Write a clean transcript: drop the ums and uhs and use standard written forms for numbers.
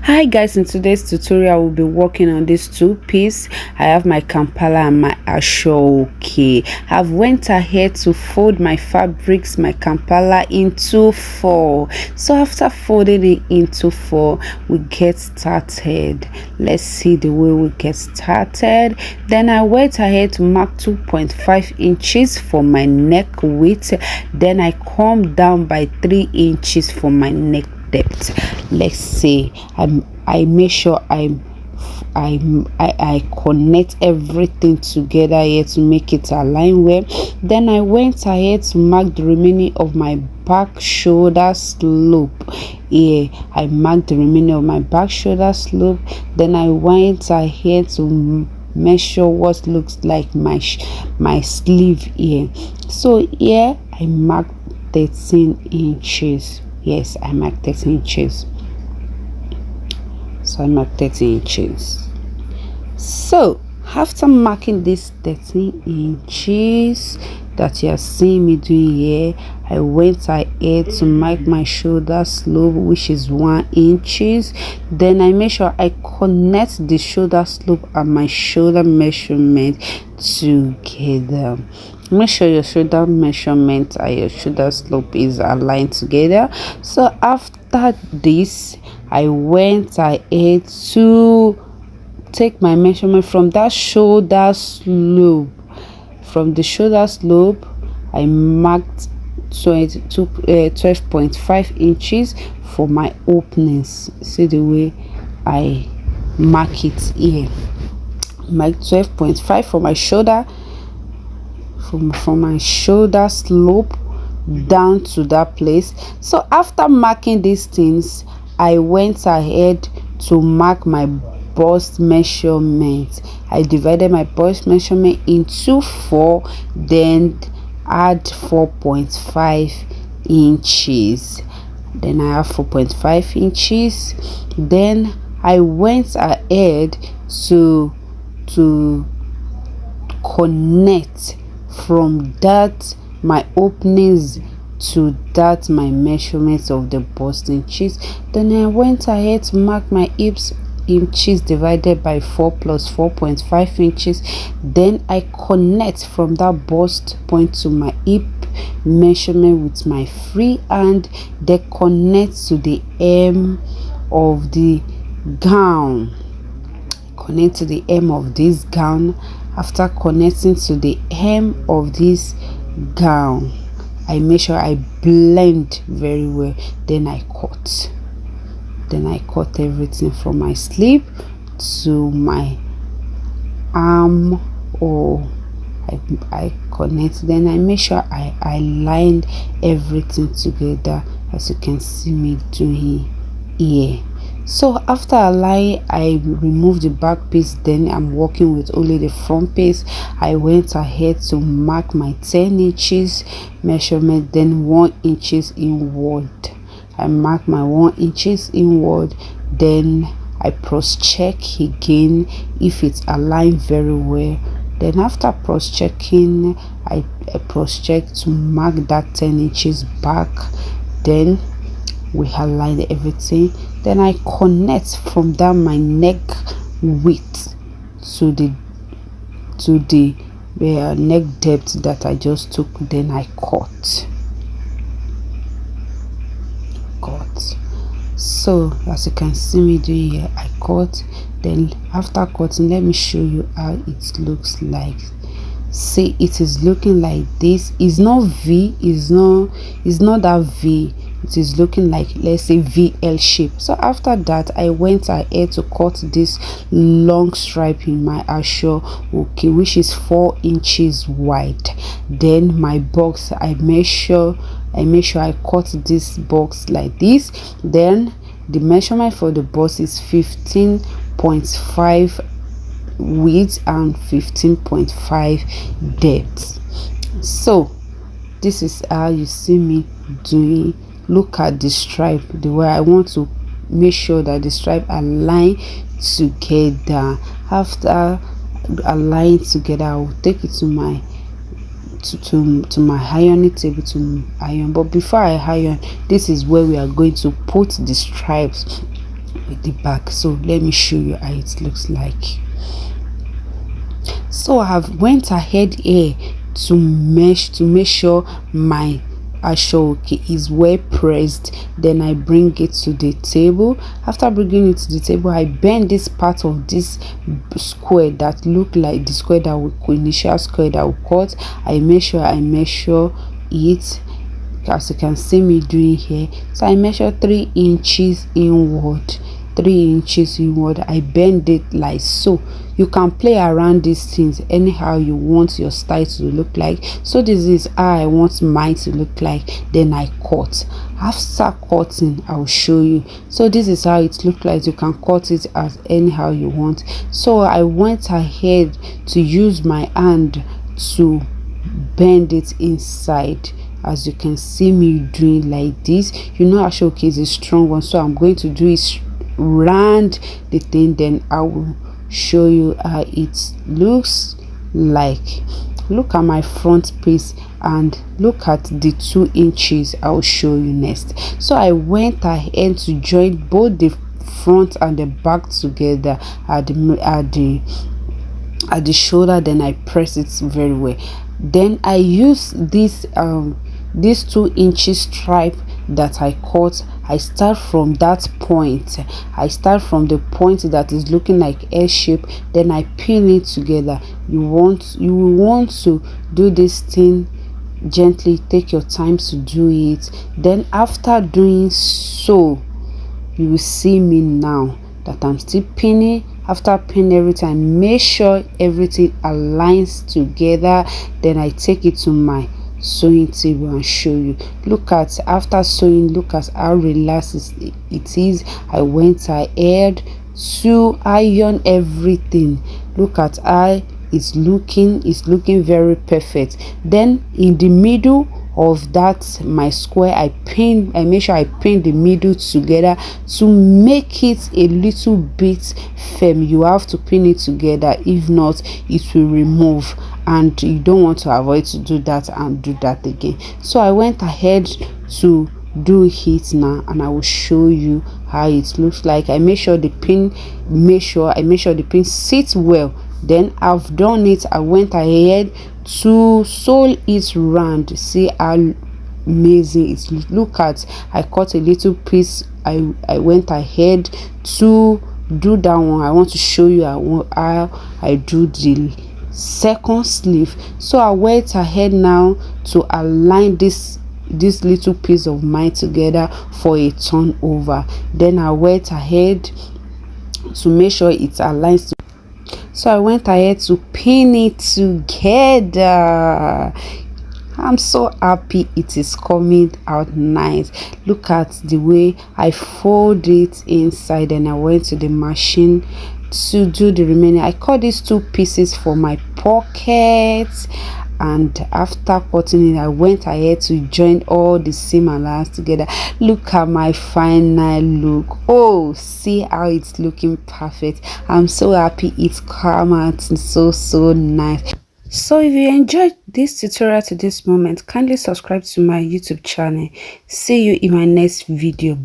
Hi guys, in today's tutorial we'll be working on this two-piece. I have my Kampala and my Ashoke. I've went ahead to fold my fabrics, my Kampala into four. So after folding it into four, we get started. Let's see the way we get started. Then I went ahead to mark 2.5 inches for my neck width. Then I come down by 3 inches for my neck depth. Let's say I make sure I connect everything together here to make it align well. Then I went ahead to mark the remaining of my back shoulder slope. Here I marked the remaining of my back shoulder slope. Then I went ahead to measure what looks like my sleeve here. So here I marked 13 inches. Yes, I marked 13 inches. So I marked 13 inches. So after marking this 13 inches that you are seeing me doing here, I went ahead to mark my shoulder slope, which is 1 inches. Then I make sure I connect the shoulder slope and my shoulder measurement together. Make sure your shoulder measurement and your shoulder slope is aligned together. So after this, I went ahead to take my measurement from that shoulder slope. From the shoulder slope, I marked 12.5 inches for my openings. See the way I mark it here. Mark 12.5 for my shoulder, from my shoulder slope down to that place. So after marking these things, I went ahead to mark my bust measurement. I divided my bust measurement into 4, then add 4.5 inches. Then I have 4.5 inches. Then I went ahead to connect from that my openings to that my measurements of the bust inches. Then I went ahead to mark my hips inches divided by 4 plus 4.5 inches. Then I connect from that bust point to my hip measurement with my free hand. Then connect to the hem of the gown. Connect to the hem of this gown. After connecting to the hem of this gown, I make sure I blend very well. Then I cut. Then I cut everything from my sleeve to my arm, or I connect. Then I make sure I aligned everything together, as you can see me doing here. So after aligning, I remove the back piece. Then I'm working with only the front piece. I went ahead to mark my 10 inches measurement, then 1 inches inward. I mark my 1 inches inward. Then I cross check again if it's aligned very well. Then after cross checking, I cross check to mark that 10 inches back. Then we align everything. Then I connect from that my neck width to the neck depth that I just took. Then I cut. So as you can see me doing here, I cut. Then after cutting, let me show you how it looks like. See, it is looking like this. It's not V, it's not that V. It is looking like, let's say, VL shape. So after that, I went ahead to cut this long stripe in my asho, okay, which is 4 inches wide. Then my box, I make sure I cut this box like this. Then the measurement for the box is 15.5 width and 15.5 depth. So this is how you see me doing. Look at the stripe, the way I want to make sure that the stripe align together. After align together, I will take it to my ironing table to iron. But before I iron, this is where we are going to put the stripes. with the back. So let me show you how it looks like. So I have went ahead here to make sure my ashoke is well pressed. Then I bring it to the table. After bringing it to the table, I bend this part of this square that look like the square that we initial square that we cut. I measure it, as you can see me doing here. So I measure 3 inches inward. 3 inches inward. I bend it like so. You can play around these things anyhow you want your style to look like. So this is how I want mine to look like. Then I cut. After cutting, I'll show you. So this is how it looks like. You can cut it as anyhow you want. So I went ahead to use my hand to bend it inside, as you can see me doing like this. You know, ashoke is a strong one, so I'm going to do it round the thing. Then I will show you how it looks like. Look at my front piece and look at the 2 inches. I'll show you next. So I went ahead to join both the front and the back together at the shoulder. Then I press it very well. Then I use this 2 inches stripe that I cut. I start from that point. I start from the point that is looking like a shape. Then I pin it together. You want to do this thing gently. Take your time to do it. Then after doing so, you will see me now that I'm still pinning. After pinning everything, make sure everything aligns together. Then I take it to my sewing table and show you. Look at, after sewing, look at how relaxed it is. I went ahead to iron everything. Look at how it's looking very perfect. Then in the middle of that my square, I make sure I pin the middle together to make it a little bit firm. You have to pin it together, if not it will remove, and you don't want to avoid to do that and do that again. So I went ahead to do it now, and I will show you how it looks like. I make sure the pin sits well. Then I've done it. I went ahead to sew it round. See how amazing it looks. Look at, I cut a little piece. I went ahead to do that one. I want to show you how I do the second sleeve. So I went ahead now to align this little piece of mine together for a turnover. Then I went ahead to make sure it aligns. So I went ahead to pin it together. I'm so happy it is coming out nice. Look at the way I fold it inside, and I went to the machine to do the remaining. I cut these 2 pieces for my pockets, and after cutting it, I went ahead to join all the seam allowance together. Look at my final look. Oh, see how it's looking perfect. I'm so happy it's come out so nice. So if you enjoyed this tutorial to this moment, kindly subscribe to my YouTube channel. See you in my next video.